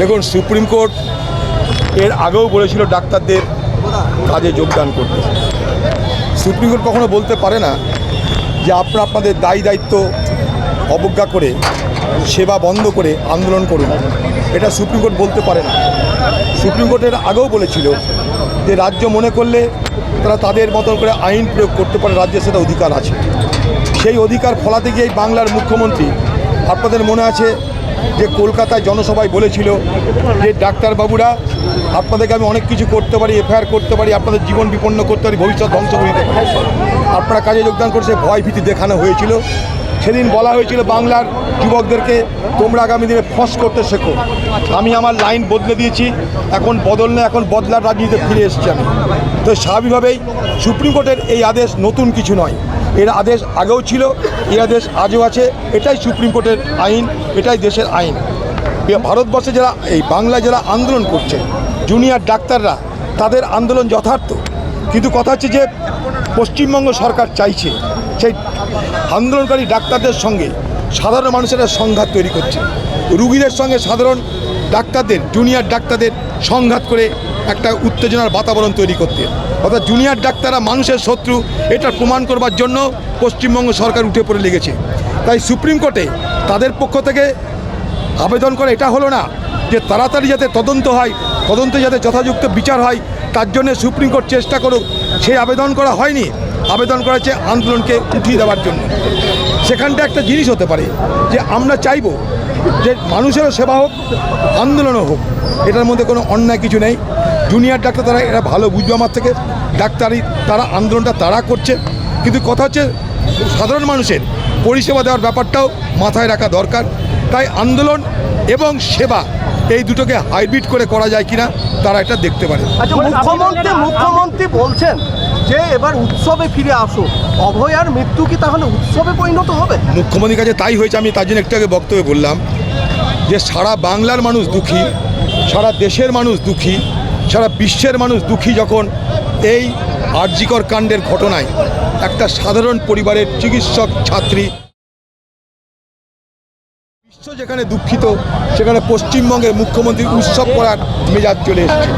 দেখুন, supreme court এর আগেও বলেছিল ডাক্তারদের কাজে যোগদান করতে। সুপ্রিম কোর্ট কখনো বলতে পারে না যে আপনাদের দায়ী দায়িত্ব অবজ্ঞা করে সেবা বন্ধ করে আন্দোলন করুন। এটা সুপ্রিম কোর্ট বলতে পারে না। সুপ্রিম কোর্টের আগেও বলেছিল যে রাজ্য মনে করলে তারা তাদের মতন করে আইন প্রয়োগ করতে পারে, রাজ্যের সেটা অধিকার আছে। সেই অধিকার ফলাতে গিয়ে বাংলার মুখ্যমন্ত্রী, আপনাদের মনে আছে যে কলকাতায় জনসভায় বলেছিল যে ডাক্তারবাবুরা আপনাদেরকে আমি অনেক কিছু করতে পারি, এফআইআর করতে পারি, আপনাদের জীবন বিপন্ন করতে পারি, ভবিষ্যৎ ধ্বংস করে দিতে পারি, আপনারা কাজে যোগদান করে সে ভয় ভীতি দেখানো হয়েছিল। সেদিন বলা হয়েছিল বাংলার যুবকদেরকে তোমরা আগামী দিনে ফস করতে শেখো। আমি আমার লাইন বদলে দিয়েছি, এখন বদল নেই, এখন বদলার রাজনীতিতে ফিরে এসেছি আমি। তো স্বাভাবিকভাবেই সুপ্রিম কোর্টের এই আদেশ নতুন কিছু নয়, এর আদেশ আগেও ছিল, এই আদেশ আজও আছে। এটাই সুপ্রিম কোর্টের আইন, এটাই দেশের আইন। ভারতবর্ষে যারা এই বাংলায় যারা আন্দোলন করছে জুনিয়র ডাক্তাররা, তাদের আন্দোলন যথার্থ, কিন্তু কথা হচ্ছে যে পশ্চিমবঙ্গ সরকার চাইছে সেই আন্দোলনকারী ডাক্তারদের সঙ্গে সাধারণ মানুষেরা সংঘাত তৈরি করছে, রুগীদের সঙ্গে সাধারণ ডাক্তারদের, জুনিয়র ডাক্তারদের সংঘাত করে একটা উত্তেজনার বাতাবরণ তৈরি করতে। অর্থাৎ জুনিয়র ডাক্তাররা মানুষের শত্রু, এটা প্রমাণ করবার জন্য পশ্চিমবঙ্গ সরকার উঠে পড়ে লেগেছে। তাই সুপ্রিম কোর্টে তাদের পক্ষ থেকে আবেদন করে এটা হলো না যে তাড়াতাড়ি যাতে তদন্ত হয়, তদন্তে যাতে যথাযুক্ত বিচার হয়, তার জন্য সুপ্রিম কোর্ট চেষ্টা করুক, সেই আবেদন করা হয়নি। আবেদন করেছে আন্দোলনকে উঠিয়ে দেওয়ার জন্য। সেখানটা একটা জিনিস হতে পারে যে আমরা চাইব যে মানুষেরও সেবা হোক, আন্দোলনও হোক, এটার মধ্যে কোনো অন্যায় কিছু নেই। জুনিয়র ডাক্তার তারা এরা ভালো বুঝবে আমার থেকে, ডাক্তারি তারা আন্দোলনটা তারা করছে, কিন্তু কথা হচ্ছে সাধারণ মানুষের পরিষেবা দেওয়ার ব্যাপারটাও মাথায় রাখা দরকার। তাই আন্দোলন এবং সেবা এই দুটোকে হাইব্রিড করে করা যায় কিনা তারা এটা দেখতে পারে। আচ্ছা, মুখ্যমন্ত্রী বলছেন যে এবার উৎসবে ফিরে আসো, অভয়ার মৃত্যু কি তাহলে উৎসবে পরিণত হবে? মুখ্যমন্ত্রীর কাছে তাই হয়েছে। আমি তার জন্য একটু আগে বক্তব্যে বললাম যে সারা বাংলার মানুষ দুঃখী, সারা দেশের মানুষ দুঃখী, সারা বিশ্বের মানুষ দুঃখী যখন এই আরজিকর কাণ্ডের ঘটনায় একটা সাধারণ পরিবারের চিকিৎসক ছাত্রী, বিশ্ব যেখানে দুঃখিত সেখানে পশ্চিমবঙ্গের মুখ্যমন্ত্রী উৎসব করার মেজাজ চলে এসেছে।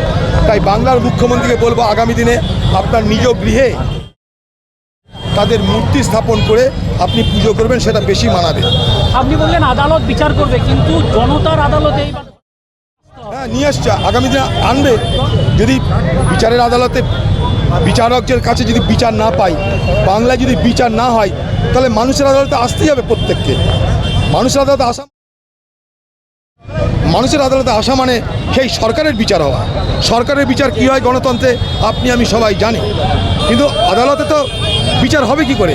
তাই বাংলার মুখ্যমন্ত্রীকে বলবো আগামী দিনে আপনার নিজ গৃহে তাদের মূর্তি স্থাপন করে আপনি পুজো করবেন, সেটা বেশি মানাবে। আপনি বললেন আদালত বিচার করবে, কিন্তু জনতার আদালতে হ্যাঁ নিয়ে আসছে, আগামী দিনে আনবে। যদি বিচারের আদালতে বিচারকদের কাছে যদি বিচার না পাই, বাংলায় যদি বিচার না হয়, তাহলে মানুষের আদালতে আসতেই হবে প্রত্যেককে। মানুষের আদালতে আসা মানে সেই সরকারের বিচার হওয়া। সরকারের বিচার কী হয় গণতন্ত্রে আপনি আমি সবাই জানি, কিন্তু আদালতে তো বিচার হবে কি করে?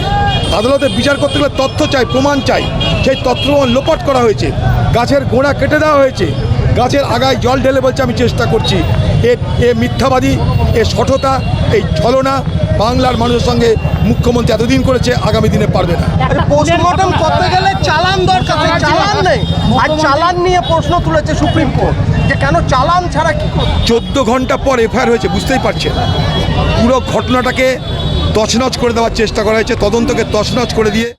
আদালতে বিচার করতে গেলে তথ্য চাই, প্রমাণ চাই। সেই তথ্য প্রমাণ লোপাট করা হয়েছে, গাছের গোড়া কেটে দেওয়া হয়েছে, গাছের আগায় জল ঢেলে বলছে আমি চেষ্টা করছি। এ মিথ্যাবাদী, এ সঠতা, এই ছলনা বাংলার মানুষের সঙ্গে মুখ্যমন্ত্রী এতদিন করেছে, আগামী দিনে পারবে না। পোস্টমর্টম করতে গেলে চালান দরকার, চালান নেই। আর চালান নিয়ে প্রশ্ন তুলেছে সুপ্রিম কোর্ট যে কেন চালান ছাড়া কি 14 ঘন্টা পর এফআইআর হয়েছে, বুঝতেই পারছেন। পুরো ঘটনাটাকে তছনছ করে দেওয়ার চেষ্টা করা হয়েছে, তদন্তকে তছনছ করে দিয়ে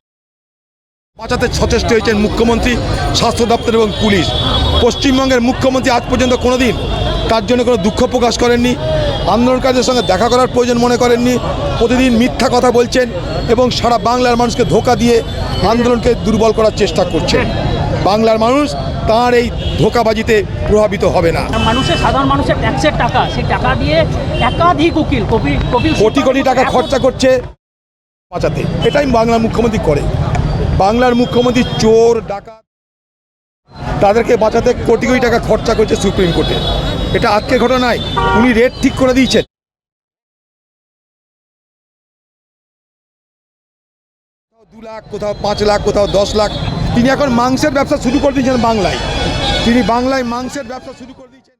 বাঁচাতে সচেষ্ট হয়েছেন মুখ্যমন্ত্রী, স্বাস্থ্য দপ্তর এবং পুলিশ। পশ্চিমবঙ্গের মুখ্যমন্ত্রী আজ পর্যন্ত কোনোদিন তার জন্য কোনো দুঃখ প্রকাশ করেননি, আন্দোলনকারীদের সঙ্গে দেখা করার প্রয়োজন মনে করেননি। প্রতিদিন মিথ্যা কথা বলছেন এবং সারা বাংলার মানুষকে ধোঁকা দিয়ে আন্দোলনকে দুর্বল করার চেষ্টা করছেন। বাংলার মানুষ তার এই ধোঁকাবাজিতে প্রভাবিত হবে না। মানুষের, সাধারণ মানুষের ট্যাক্সের টাকা, সেই টাকা দিয়ে একাধিক উকিল কোটি কোটি টাকা খরচা করছে বাঁচাতে। এটাই বাংলার মুখ্যমন্ত্রী করে। বাংলার মুখ্যমন্ত্রী চোর ডাকাত তাদেরকে বাঁচাতে কোটি কোটি টাকা খরচা করছে সুপ্রিম কোর্টে। এটা আজকের ঘটনা নয়, উনি রেট ঠিক করে দিয়েছেন। 2 লাখ, কোথাও 5 লাখ, কোথাও 10 লাখ। তিনি এখন মাংসের ব্যবসা শুরু করে দিয়েছেন বাংলায়। তিনি বাংলায় মাংসের ব্যবসা শুরু করে দিয়েছেন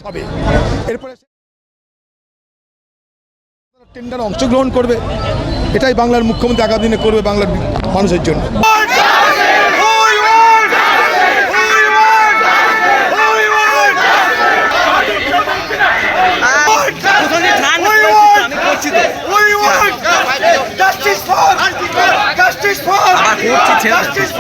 হবে এরপরে টেন্ডারে অংশগ্রহণ করবে, এটাই বাংলার মুখ্যমন্ত্রী আগামী দিনে করবে বাংলার মানুষের জন্য। Justice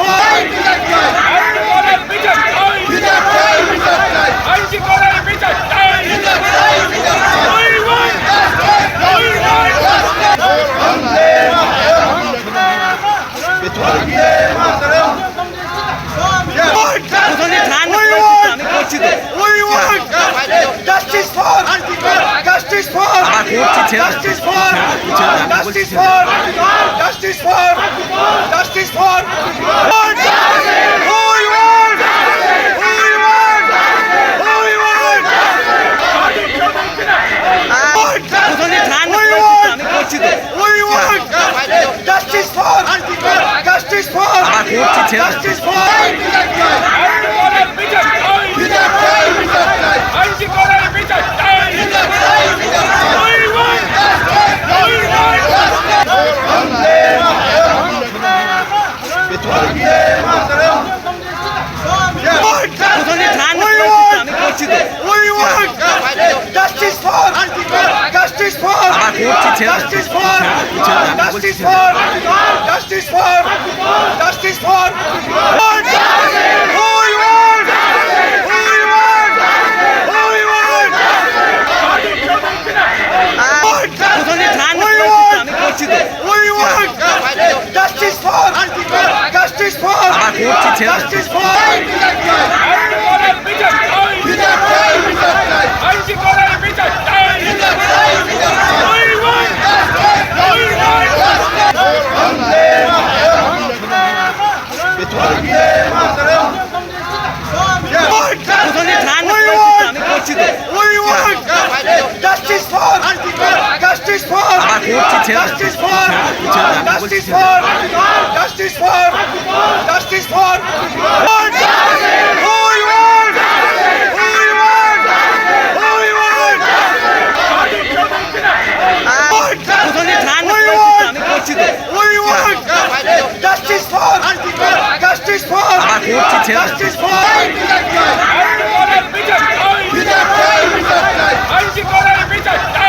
for